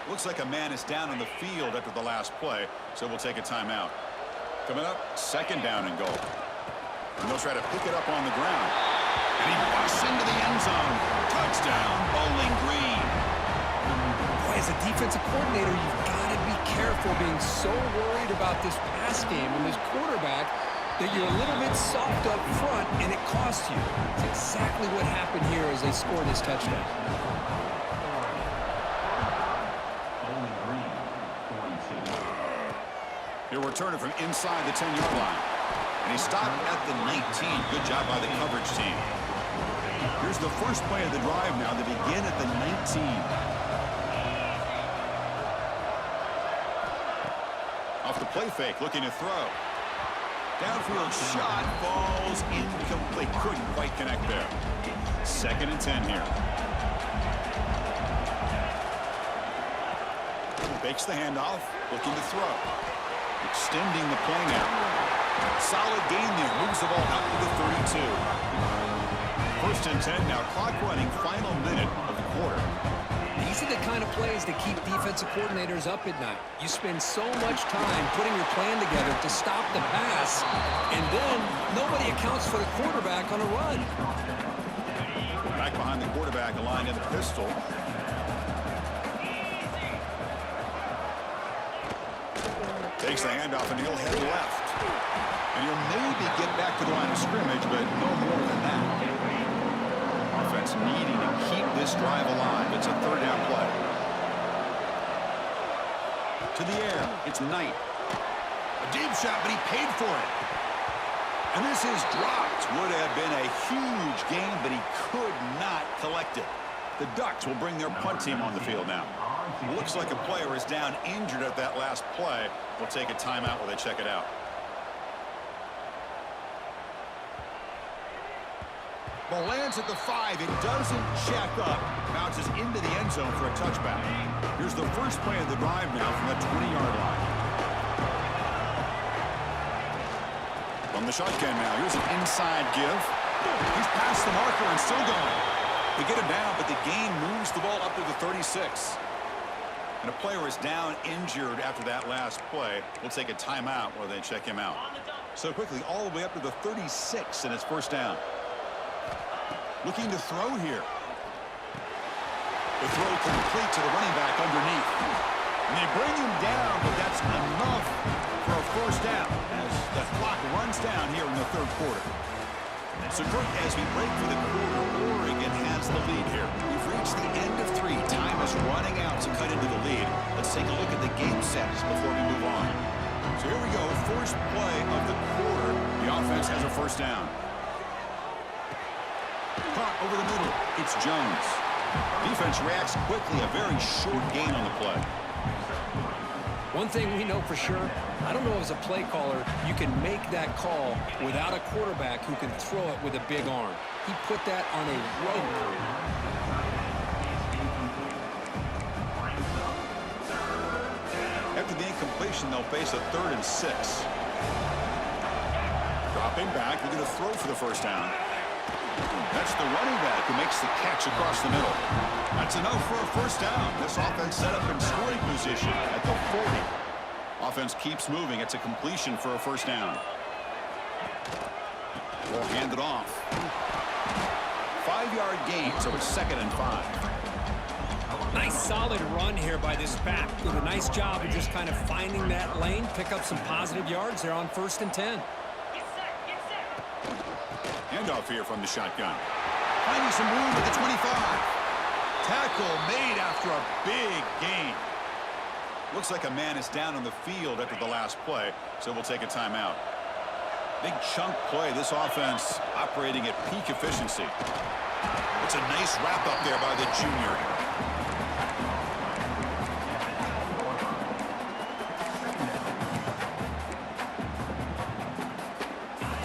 Looks like a man is down on the field after the last play, so we'll take a timeout. Coming up, second down and goal. And they'll try to pick it up on the ground. And he busts into the end zone. Touchdown, Bowling Green. Boy, as a defensive coordinator, you've got to be careful being so worried about this pass game and this quarterback that you're a little bit soft up front and it costs you. It's exactly what happened here as they scored this touchdown. He'll return it from inside the 10-yard line. And he stopped at the 19. Good job by the coverage team. Here's the first play of the drive now. They begin at the 19. Off the play fake, looking to throw. Downfield shot falls incomplete. Couldn't quite connect there. Second and 10 here. Fakes the handoff, looking to throw. Extending the play now. Solid gain there. Moves the ball out to the 32. First and 10 now. Clock running. Final minute of the quarter. These are the kind of plays that keep defensive coordinators up at night. You spend so much time putting your plan together to stop the pass, and then nobody accounts for the quarterback on a run. Back behind the quarterback, aligned in the pistol. Takes the handoff, and he'll head left. And he'll maybe get back to the line of scrimmage, but no more than that. Offense needing to keep this drive alive. It's a third down play. To the air. It's Knight. A deep shot, but he paid for it. And this is dropped. Would have been a huge gain, but he could not collect it. The Ducks will bring their punt team on the field now. Looks like a player is down injured at that last play. We'll take a timeout while they check it out. Ball lands at the 5. It doesn't check up. Bounces into the end zone for a touchback. Here's the first play of the drive now from the 20-yard line. From the shotgun now. Here's an inside give. He's past the marker and still going. They get him down, but the gain moves the ball up to the 36. And a player is down injured after that last play. We'll take a timeout while they check him out. So quickly, all the way up to the 36, and it's first down. Looking to throw here. The throw complete to the running back underneath. And they bring him down, but that's enough for a first down as the clock runs down here in the third quarter. So, Kirk, as we break for the quarter, Oregon has the lead here. We've reached the end of 3. Time is running out to cut into the lead. Let's take a look at the game sets before we move on. So here we go. First play of the quarter. The offense has a first down. Caught over the middle. It's Jones. Defense reacts quickly. A very short gain on the play. One thing we know for sure, I don't know as a play caller, you can make that call without a quarterback who can throw it with a big arm. He put that on a rope. After the incompletion, they'll face a 3rd and 6. Dropping back, they're going to throw for the first down. That's the running back who makes the catch across the middle. That's enough for a first down. This offense set up in scoring position at the 40. Offense keeps moving. It's a completion for a first down. We'll hand it off. 5-yard gain, so it's 2nd and 5. Nice solid run here by this back. Did a nice job of just kind of finding that lane, pick up some positive yards there on 1st and 10. Handoff here from the shotgun. Finding some room at the 25. Tackle made after a big gain. Looks like a man is down on the field after the last play, so we'll take a timeout. Big chunk play. This offense operating at peak efficiency. It's a nice wrap up there by the junior.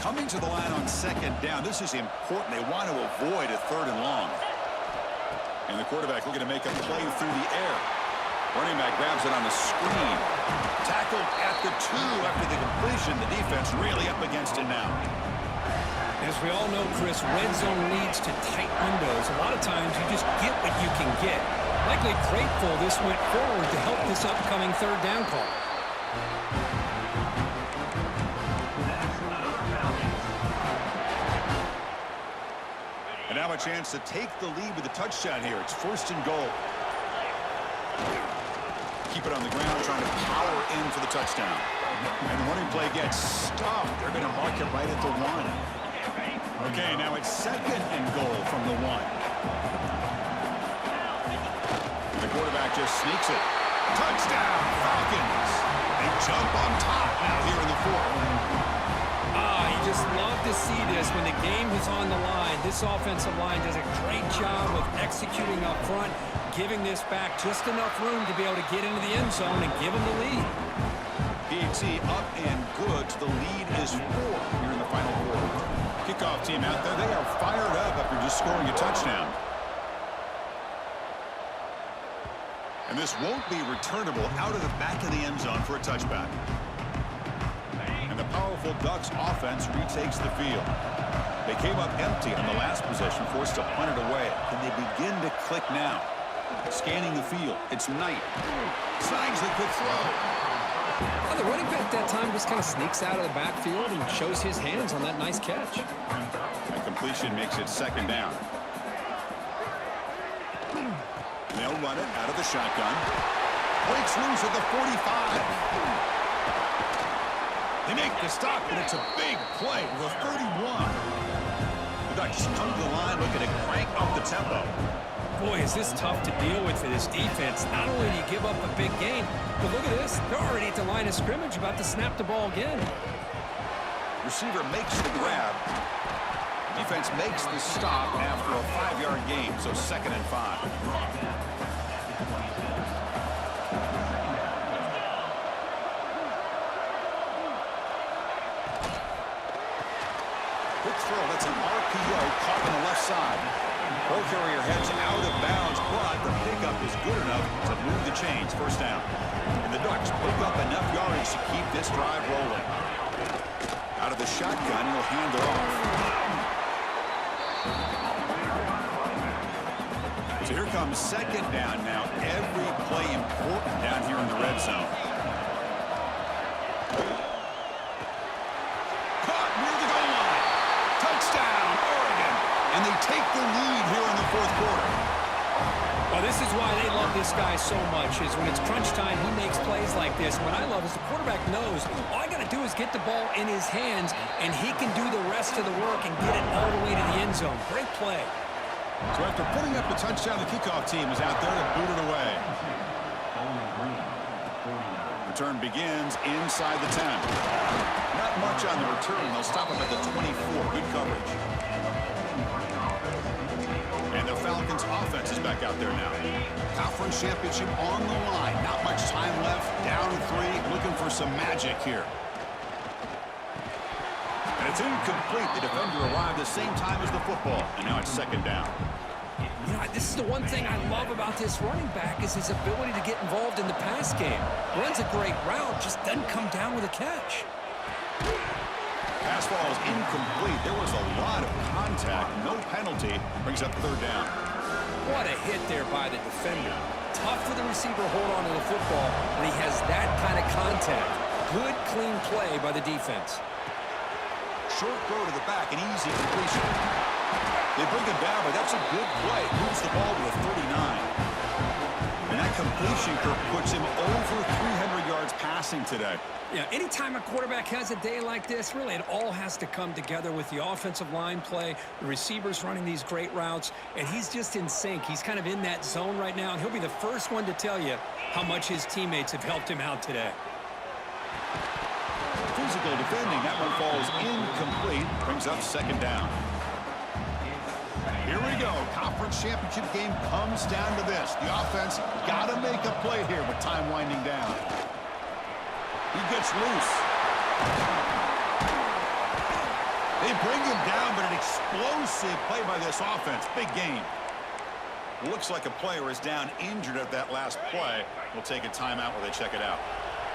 Coming to the line on second down. This is important. They want to avoid a 3rd and long. And the quarterback looking to make a play through the air. Running back grabs it on the screen. Tackled at the 2 after the completion. The defense really up against it now. As we all know, Chris, red zone leads to tight windows. A lot of times you just get what you can get. Likely grateful this went forward to help this upcoming 3rd down call. And now a chance to take the lead with a touchdown here. It's 1st and goal. Keep it on the ground, trying to power in for the touchdown. And the running play gets stuffed. They're going to mark it right at the 1. Okay, now it's 2nd and goal from the 1. The quarterback just sneaks it. Touchdown, Falcons. They jump on top now here in the 4th. You just love to see this when the game is on the line. This offensive line does a great job of executing up front, giving this back just enough room to be able to get into the end zone and give them the lead. PAT up and good. The lead is 4 here in the final quarter. Kickoff team out there. They are fired up after just scoring a touchdown. And this won't be returnable out of the back of the end zone for a touchback. And the powerful Ducks offense retakes the field. They came up empty on the last possession, forced to punt it away. And they begin to click now. Scanning the field. It's Knight. Signs the quick throw. Well, the running back that time just kind of sneaks out of the backfield and shows his hands on that nice catch. That completion makes it 2nd down. They'll run it out of the shotgun. Breaks loose at the 45. They make the stop, and it's a big play with a 31. The Ducks come to the line looking to crank up the tempo. Boy, is this tough to deal with for this defense. Not only do you give up a big gain, but look at this. They're already at the line of scrimmage about to snap the ball again. Receiver makes the grab. Defense makes the stop after a 5-yard gain, so 2nd and 5. That's an RPO caught on the left side. Ball carrier heads out of bounds, but the pickup is good enough to move the chains. 1st down. And the Ducks pick up enough yardage to keep this drive rolling. Out of the shotgun, he'll hand it off. So here comes 2nd down now. Every play important down here in the red zone. And they take the lead here in the 4th quarter. Well, this is why they love this guy so much, is when it's crunch time, he makes plays like this. What I love is the quarterback knows all I got to do is get the ball in his hands, and he can do the rest of the work and get it all the way to the end zone. Great play. So after putting up the touchdown, the kickoff team is out there to boot it away. Return begins inside the 10. Not much on the return. They'll stop him at the 24. Good coverage. And the Falcons offense is back out there now. Conference championship on the line. Not much time left. Down 3. Looking for some magic here. And it's incomplete. The defender arrived the same time as the football. And now it's 2nd down. You know, this is the one thing I love about this running back is his ability to get involved in the pass game. Runs a great route, just doesn't come down with a catch. Pass ball is incomplete. There was a lot of contact. No penalty. Brings up 3rd down. What a hit there by the defender. Tough for the receiver to hold on to the football, and he has that kind of contact. Good, clean play by the defense. Short throw to the back, an easy completion. They bring him down, but that's a good play. Moves the ball to a 39. And that completion curve puts him over 300 yards passing today. Yeah, anytime a quarterback has a day like this, really it all has to come together with the offensive line play, the receivers running these great routes, and he's just in sync. He's kind of in that zone right now, and he'll be the first one to tell you how much his teammates have helped him out today. Physical defending. That one falls incomplete. Brings up 2nd down. Here we go. Conference championship game comes down to this. The offense got to make a play here with time winding down. He gets loose. They bring him down, but an explosive play by this offense. Big game. Looks like a player is down injured at that last play. We'll take a timeout while they check it out.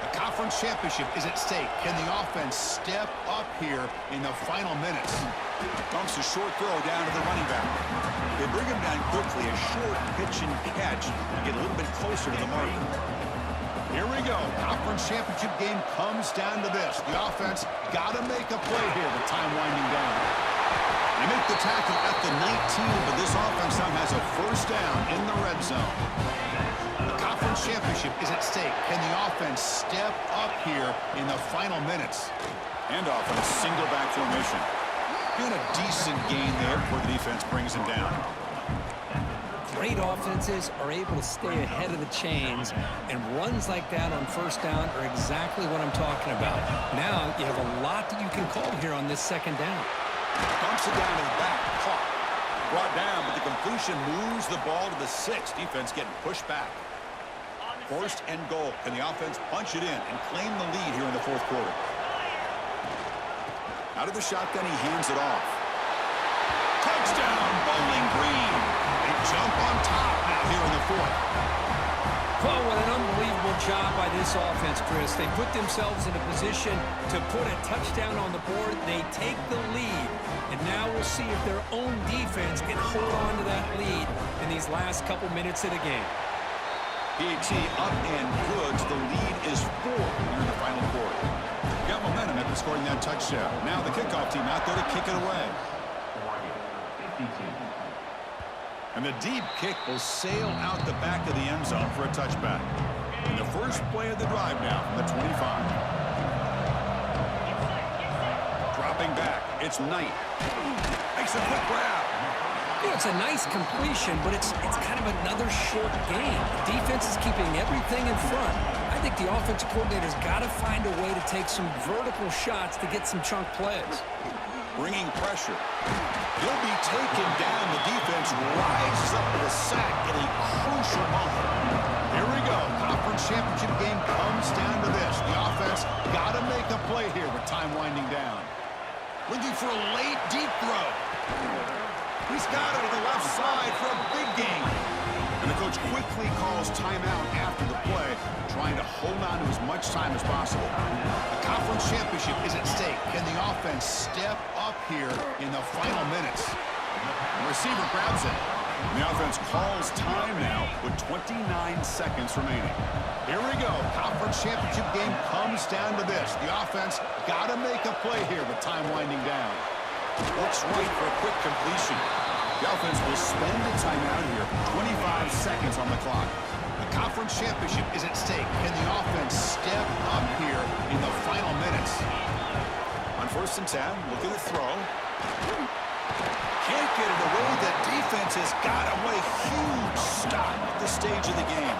The conference championship is at stake. Can the offense step up here in the final minutes? Dumps a short throw down to the running back. They bring him down quickly. A short pitch and catch to get a little bit closer to the marker. Here we go. Conference championship game comes down to this. The offense got to make a play here with time winding down. They make the tackle at the 19, but this offense now has a first down in the red zone. The conference championship is at stake. Can the offense step up here in the final minutes? And off in a single back formation. Doing a decent gain there before the defense brings him down. Great offenses are able to stay ahead of the chains, and runs like that on first down are exactly what I'm talking about. Now you have a lot that you can call here on this second down. Dumps it down to the back. Caught. Brought down, but the completion moves the ball to the 6. Defense getting pushed back. First and goal. Can the offense punch it in and claim the lead here in the fourth quarter? Out of the shotgun, he hands it off. Touchdown, Bowling Green. They jump on top now here in the fourth. Oh, what an unbelievable job by this offense, Chris. They put themselves in a position to put a touchdown on the board. They take the lead. And now we'll see if their own defense can hold on to that lead in these last couple minutes of the game. PAT up and good. The lead is 4 here in the final quarter. Got momentum after scoring that touchdown. Now the kickoff team out there to kick it away. And the deep kick will sail out the back of the end zone for a touchback. And the first play of the drive now from the 25. Dropping back, it's Knight. Makes a quick grab. You know, it's a nice completion, but it's kind of another short game. The defense is keeping everything in front. I think the offensive coordinator's got to find a way to take some vertical shots to get some chunk plays. Bringing pressure. He'll be taken down. The defense rises up with a sack in a crucial moment. Here we go. Conference championship game comes down to this. The offense got to make a play here with time winding down. Looking for a late deep throw. He's got it to the left side for a big gain. And the coach quickly calls timeout after the play, trying to hold on to as much time as possible. The conference championship is at stake. Can the offense step up here in the final minutes? The receiver grabs it. And the offense calls time now with 29 seconds remaining. Here we go. Conference championship game comes down to this. The offense got to make a play here with time winding down. Looks right for a quick completion. The offense will spend a timeout here. 25 seconds on the clock. The conference championship is at stake. Can the offense step up here in the final minutes? On first and 10, look at the throw. Can't get it away. The defense has got him. What a huge stop at this stage of the game.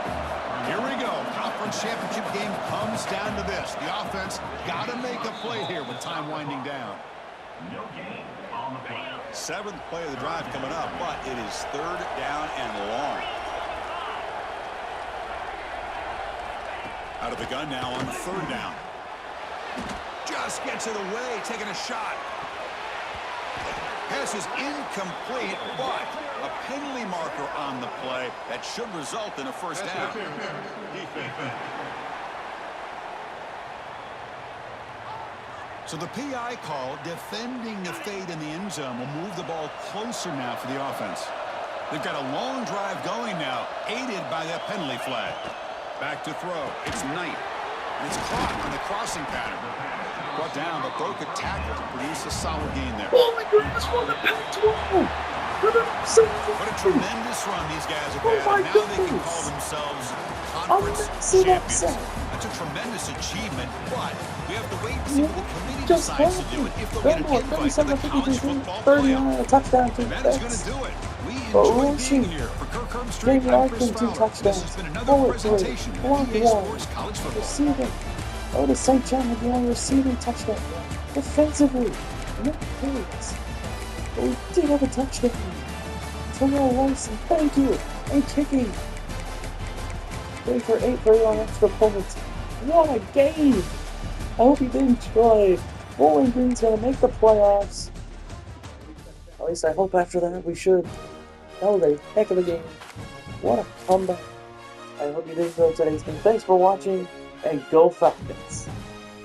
Here we go. Conference championship game comes down to this. The offense got to make a play here with time winding down. No game on the play. 7th play of the drive coming up, but it is 3rd down and long. Out of the gun now on 3rd down. Just gets it away, taking a shot. Pass is incomplete, but a penalty marker on the play that should result in a first down. So the PI call, defending the fade in the end zone, will move the ball closer now for the offense. They've got a long drive going now, aided by that penalty flag. Back to throw. It's Knight. And it's caught on the crossing pattern. Brought down, but broke a tackle to produce a solid gain there. Oh my goodness, what a Pac-12! What a tremendous run these guys have had. Now they can call themselves conference champions. That's a tremendous achievement, but we have to wait and see what the committee decides to do it if they'll get an invite to the college football playoff. Touchdown, That is going to do it. We enjoy being here. For Kirk Herbstreit, I'm Chris Fowler. This has been another presentation of EA Sports College Football. Receiving. Oh, the St. John with the only receiving touchdown. Defensively, no plays. But we did have a touchdown. Terrell Wilson, thank you. And kicking. 3 for 8 for on extra points. What a game! I hope you did enjoy. Bowling Green's gonna make the playoffs. At least I hope after that we should. That was a heck of a game. What a comeback. I hope you did enjoy today's game. Thanks for watching, and go Falcons.